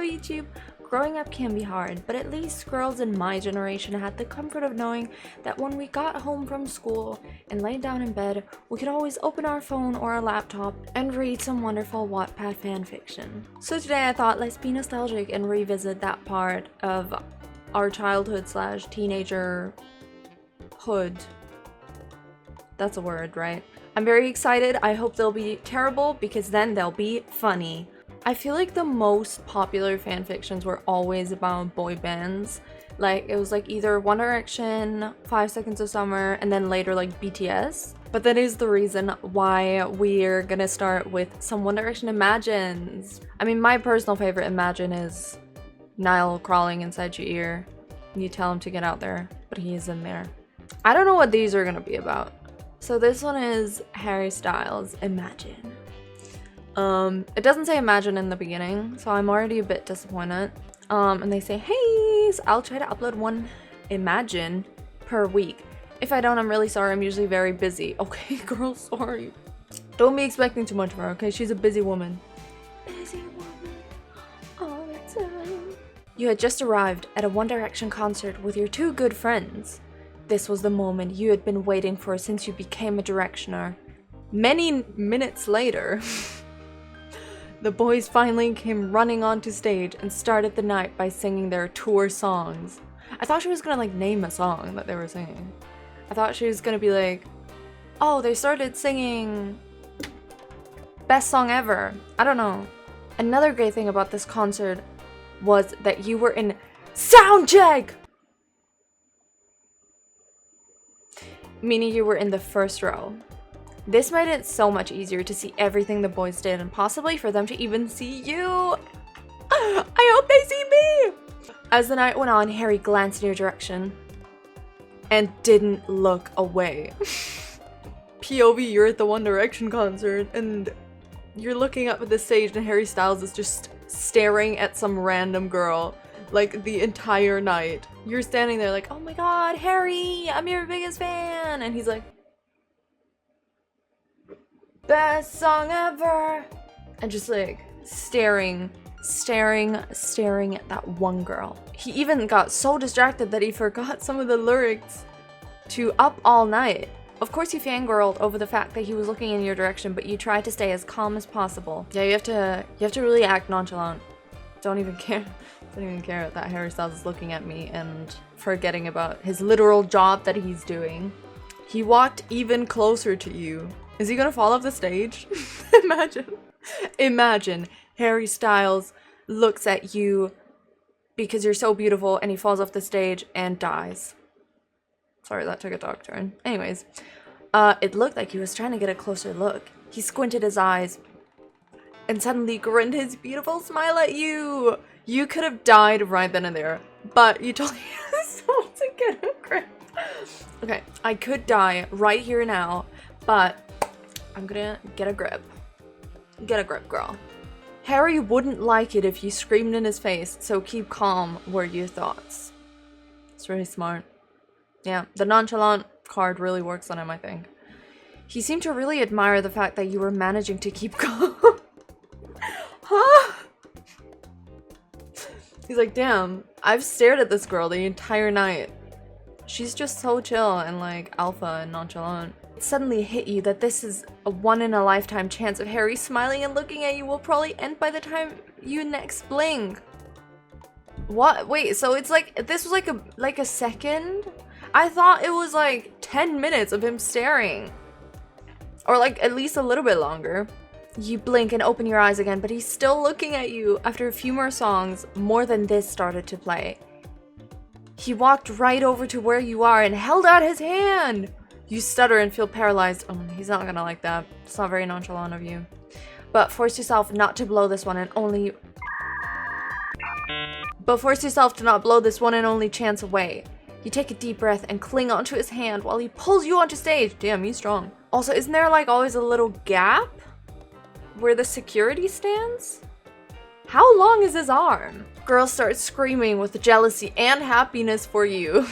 love YouTube. Growing up can be hard, but at least girls in my generation had the comfort of knowing that when we got home from school and laid down in bed, we could always open our phone or our laptop and read some wonderful Wattpad fanfiction. So today I thought let's be nostalgic and revisit that part of our childhood slash teenager hood. That's a word, right? I'm very excited. I hope they'll be terrible because then they'll be funny. I feel like the most popular fanfictions were always about boy bands. Like, it was like either One Direction, 5 Seconds of Summer, and then later like BTS. But that is the reason why we're gonna start with some One Direction imagines. I mean, my personal favorite imagine is Niall crawling inside your ear. You tell him to get out there, but he is in there. I don't know what these are gonna be about. So this one is Harry Styles, Imagine. It doesn't say Imagine in the beginning, so I'm already a bit disappointed. And they say, hey, so I'll try to upload one Imagine per week. If I don't, I'm really sorry. I'm usually very busy. Okay, girl, sorry. Don't be expecting too much of her, okay? She's a busy woman. Busy woman all the time. You had just arrived at a One Direction concert with your two good friends. This was the moment you had been waiting for since you became a Directioner. Many minutes later, the boys finally came running onto stage and started the night by singing their tour songs. I thought she was gonna like name a song that they were singing. I thought she was gonna be like, oh, they started singing best song ever. I don't know. Another great thing about this concert was that you were in soundcheck! Meaning you were in the first row. This made it so much easier to see everything the boys did and possibly for them to even see you. I hope they see me! As the night went on, Harry glanced in your direction and didn't look away. POV, you're at the One Direction concert and you're looking up at the stage and Harry Styles is just staring at some random girl like the entire night. You're standing there like, oh my god, Harry, I'm your biggest fan! And he's like, best song ever! And just like staring at that one girl. He even got so distracted that he forgot some of the lyrics to Up All Night. Of course you fangirled over the fact that he was looking in your direction, but you tried to stay as calm as possible. Yeah, you have to really act nonchalant. Don't even care that Harry Styles is looking at me and forgetting about his literal job that he's doing. He walked even closer to you. Is he gonna fall off the stage? Imagine Harry Styles looks at you because you're so beautiful and he falls off the stage and dies. Sorry, that took a dark turn. Anyways, it looked like he was trying to get a closer look. He squinted his eyes and suddenly grinned his beautiful smile at you. You could have died right then and there, but you told yourself to get a grip. Okay, I could die right here now, but I'm gonna get a grip. Get a grip, girl. Harry wouldn't like it if you screamed in his face, so keep calm were your thoughts. It's really smart. Yeah, the nonchalant card really works on him, I think. He seemed to really admire the fact that you were managing to keep calm. Huh? He's like, damn, I've stared at this girl the entire night. She's just so chill and like alpha and nonchalant. It suddenly hit you that this is a one-in-a-lifetime chance of Harry smiling and looking at you will probably end by the time you next blink. What? Wait, so it's like, this was like a second? I thought it was like 10 minutes of him staring. Or like at least a little bit longer. You blink and open your eyes again, but he's still looking at you. After a few more songs, more than this started to play. He walked right over to where you are and held out his hand. You stutter and feel paralyzed. Oh, he's not gonna like that. It's not very nonchalant of you. But force yourself not to blow this one and only... But force yourself to not blow this one and only chance away. You take a deep breath and cling onto his hand while he pulls you onto stage. Damn, he's strong. Also, isn't there like always a little gap where the security stands? How long is his arm? Girl starts screaming with jealousy and happiness for you.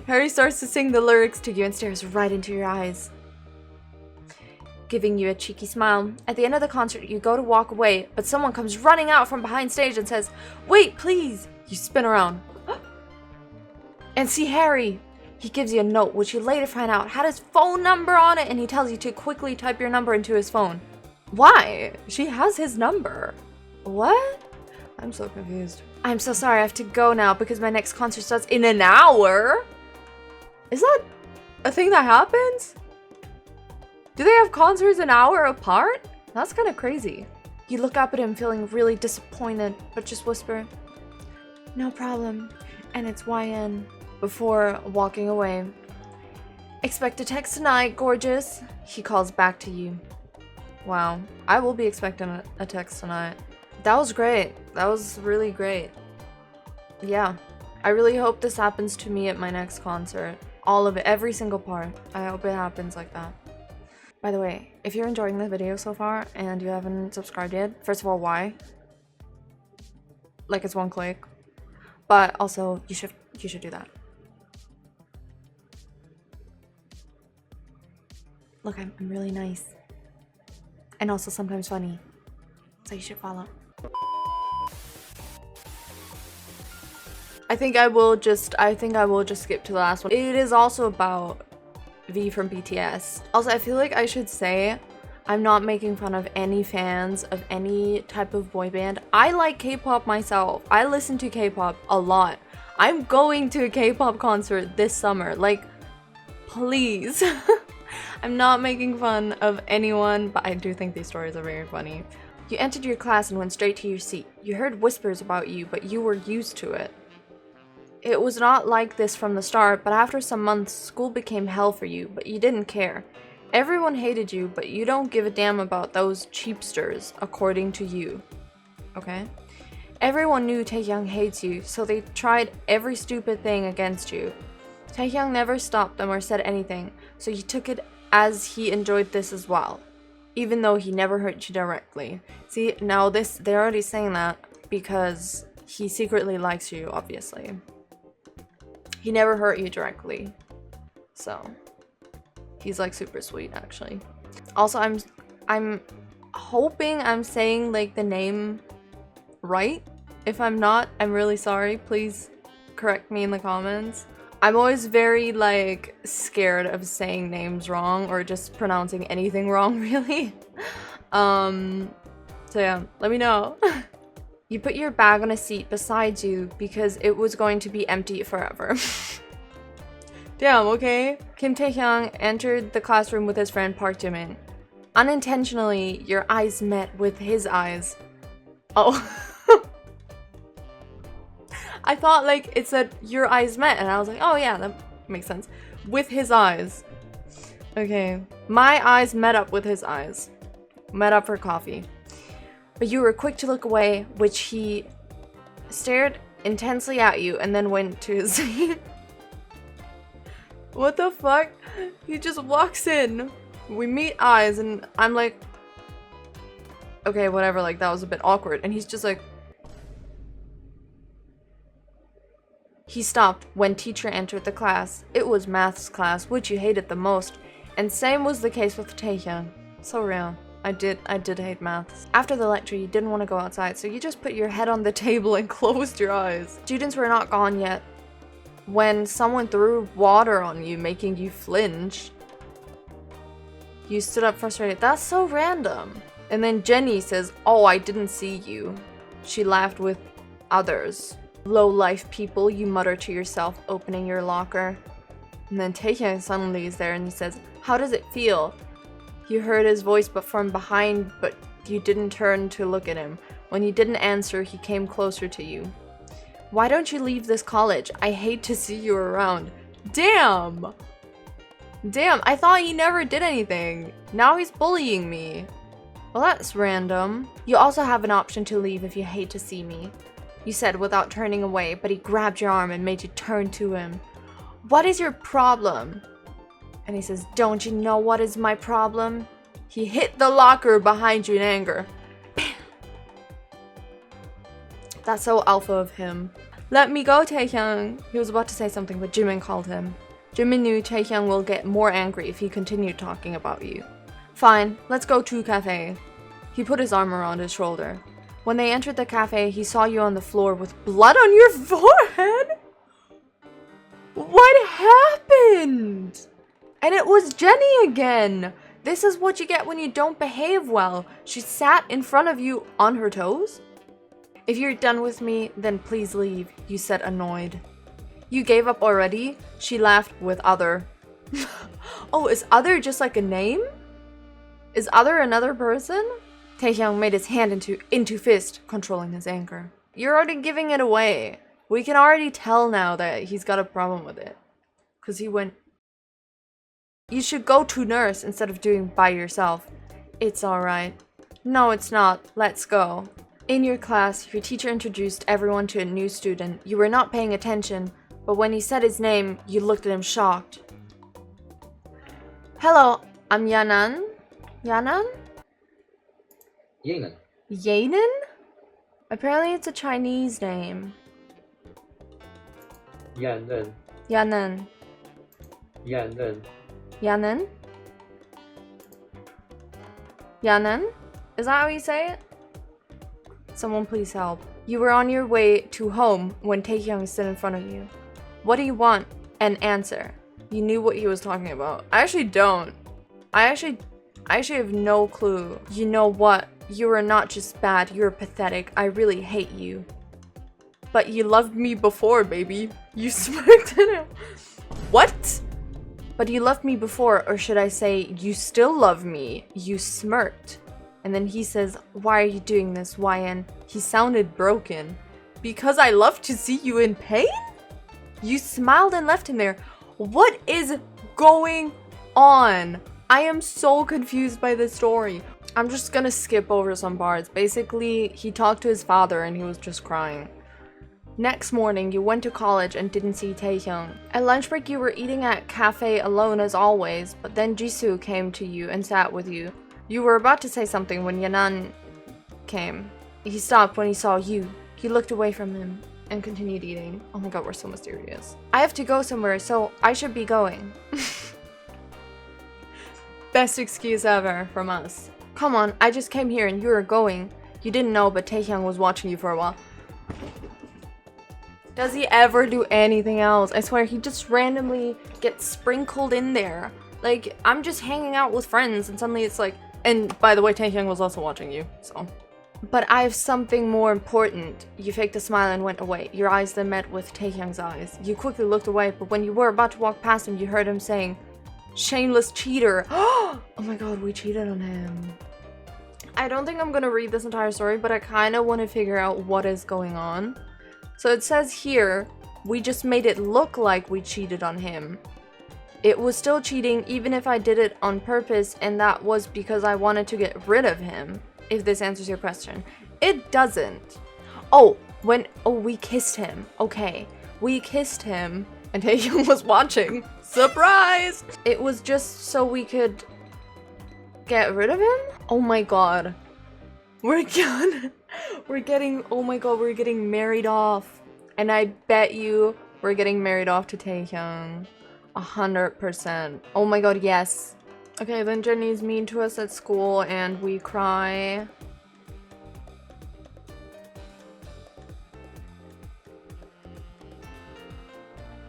Harry starts to sing the lyrics to you and stares right into your eyes. giving you a cheeky smile. At the end of the concert, you go to walk away, but someone comes running out from behind stage and says, "Wait, please!" You spin around and see Harry. He gives you a note, which you later find out had his phone number on it, and he tells you to quickly type your number into his phone. Why? She has his number. What? I'm so confused. I'm so sorry, I have to go now because my next concert starts in an hour. Is that a thing that happens? Do they have concerts an hour apart? That's kind of crazy. You look up at him feeling really disappointed, but just whisper, "No problem," and it's YN, before walking away. "Expect a text tonight, gorgeous," he calls back to you. Wow, I will be expecting a text tonight. That was great. That was really great. Yeah, I really hope this happens to me at my next concert. All of it, every single part. I hope it happens like that. By the way, if you're enjoying the video so far and you haven't subscribed yet, first of all, why? Like, it's one click. But also, you should do that. Look, I'm really nice. And also sometimes funny. So you should follow. I think I will just skip to the last one. It is also about V from BTS. Also, I feel like I should say I'm not making fun of any fans of any type of boy band. I like K-pop myself. I listen to K-pop a lot. I'm going to a K-pop concert this summer. Like, please. I'm not making fun of anyone, but I do think these stories are very funny. You entered your class and went straight to your seat. You heard whispers about you, but you were used to it. It was not like this from the start, but after some months, school became hell for you, but you didn't care. Everyone hated you, but you don't give a damn about those cheapsters, according to you. Okay? Everyone knew Taehyung hates you, so they tried every stupid thing against you. Taehyung never stopped them or said anything, so you took it as he enjoyed this as well, even though he never hurt you directly. See, now they're already saying that because he secretly likes you, obviously. He never hurt you directly, so he's like super sweet, actually. Also, I'm hoping I'm saying like the name right. If I'm not, I'm really sorry. Please correct me in the comments. I'm always very like scared of saying names wrong or just pronouncing anything wrong, really. So yeah, let me know. You put your bag on a seat beside you because it was going to be empty forever. Damn, okay. Kim Taehyung entered the classroom with his friend Park Jimin. Unintentionally, your eyes met with his eyes. Oh. I thought like it said your eyes met and I was like, oh yeah, that makes sense. With his eyes. Okay. My eyes met up with his eyes. Met up for coffee. But you were quick to look away, which he stared intensely at you and then went to his seat. What the fuck? He just walks in. We meet eyes and I'm like, okay, whatever, like that was a bit awkward. And he's just like, he stopped when teacher entered the class. It was maths class, which you hated the most. And same was the case with Taehyung. So real. I did hate maths. After the lecture, you didn't want to go outside, so you just put your head on the table and closed your eyes. Students were not gone yet when someone threw water on you, making you flinch. You stood up frustrated. That's so random. And then Jenny says, "Oh, I didn't see you." She laughed with others. "Low-life people," you mutter to yourself, opening your locker. And then Taehyung suddenly is there and he says, "How does it feel?" You heard his voice but from behind, but you didn't turn to look at him. When you didn't answer, he came closer to you. "Why don't you leave this college? I hate to see you around." Damn! Damn, I thought he never did anything. Now he's bullying me. Well, that's random. "You also have an option to leave if you hate to see me," you said without turning away, but he grabbed your arm and made you turn to him. "What is your problem?" And he says, "Don't you know what is my problem?" He hit the locker behind you in anger. Bam! That's so alpha of him. "Let me go, Taehyung." He was about to say something, but Jimin called him. Jimin knew Taehyung will get more angry if he continued talking about you. Fine, let's go to cafe. He put his arm around his shoulder. When they entered the cafe, he saw you on the floor with blood on your forehead? What happened? And it was Jenny again. This is what you get when you don't behave well. She sat in front of you on her toes? If you're done with me, then please leave, you said, annoyed. You gave up already? She laughed with other. Oh, is other just like a name? Is other another person? Taehyung made his hand into fist, controlling his anger. You're already giving it away. We can already tell now that he's got a problem with it. Because he went... You should go to nurse instead of doing by yourself. It's alright. No, it's not. Let's go. In your class, your teacher introduced everyone to a new student. You were not paying attention, but when he said his name, you looked at him shocked. Hello, I'm Yanan. Yanan? Yanan. Yanan? Apparently it's a Chinese name. Yanan. Yanan. Yanan. Yanan? Yanan? Is that how you say it? Someone please help. You were on your way to home when Taehyung stood in front of you. What do you want? An answer. You knew what he was talking about. I actually don't. I actually have no clue. You know what? You are not just bad, you're pathetic. I really hate you. But you loved me before, baby. You smirked at him. What? But you loved me before, or should I say, you still love me. You smirked. And then he says, why are you doing this, YN? He sounded broken. Because I love to see you in pain? You smiled and left him there. What is going on? I am so confused by this story. I'm just gonna skip over some parts. Basically, he talked to his father and he was just crying. Next morning, you went to college and didn't see Taehyung. At lunch break, you were eating at cafe alone as always, but then Jisoo came to you and sat with you. You were about to say something when Yanan came. He stopped when he saw you. He looked away from him and continued eating. Oh my god, we're so mysterious. I have to go somewhere, so I should be going. Best excuse ever from us. Come on, I just came here and you were going. You didn't know, but Taehyung was watching you for a while. Does he ever do anything else? I swear, he just randomly gets sprinkled in there. Like, I'm just hanging out with friends and suddenly it's like... And by the way, Taehyung was also watching you, so... But I have something more important. You faked a smile and went away. Your eyes then met with Taehyung's eyes. You quickly looked away, but when you were about to walk past him, you heard him saying, shameless cheater. Oh my god, we cheated on him. I don't think I'm gonna read this entire story, but I kind of want to figure out what is going on. So it says here, we just made it look like we cheated on him. It was still cheating even if I did it on purpose, and that was because I wanted to get rid of him. If this answers your question. It doesn't. Oh, we kissed him. Okay, we kissed him and Taehyung was watching. Surprise! It was just so we could get rid of him? Oh my god. We're getting, oh my god, we're getting married off. And I bet you we're getting married off to Taehyung. 100%. Oh my god, yes. Okay, then Jenny's mean to us at school and we cry.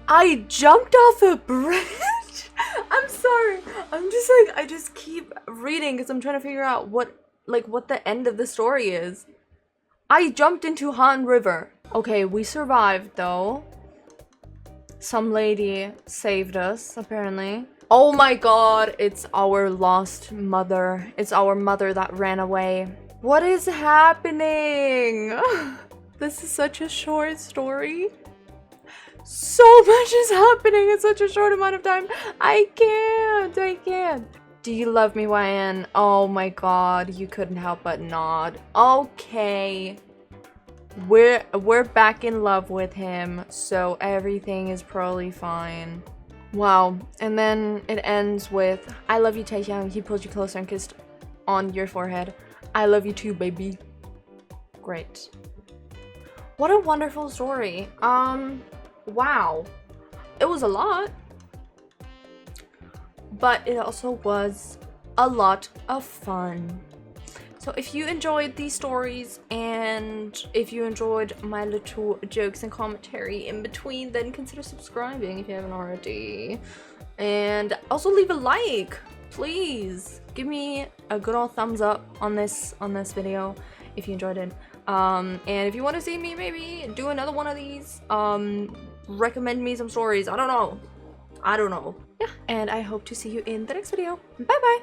I jumped off a bridge? I'm sorry. I just keep reading because I'm trying to figure out what the end of the story is. I jumped into Han River. Okay, we survived though. Some lady saved us, apparently. Oh my god, it's our lost mother. It's our mother that ran away. What is happening? This is such a short story. So much is happening in such a short amount of time. I can't. Do you love me, YN? Oh my god, you couldn't help but nod. Okay. We're back in love with him, so everything is probably fine. Wow. And then it ends with, I love you, Taehyung. He pulled you closer and kissed on your forehead. I love you too, baby. Great. What a wonderful story. Wow. It was a lot. But it also was a lot of fun. So if you enjoyed these stories and if you enjoyed my little jokes and commentary in between, then consider subscribing if you haven't already. And also leave a like, please. Give me a good old thumbs up on this video if you enjoyed it. And if you want to see me maybe do another one of these, recommend me some stories. I don't know. Yeah, and I hope to see you in the next video. Bye bye.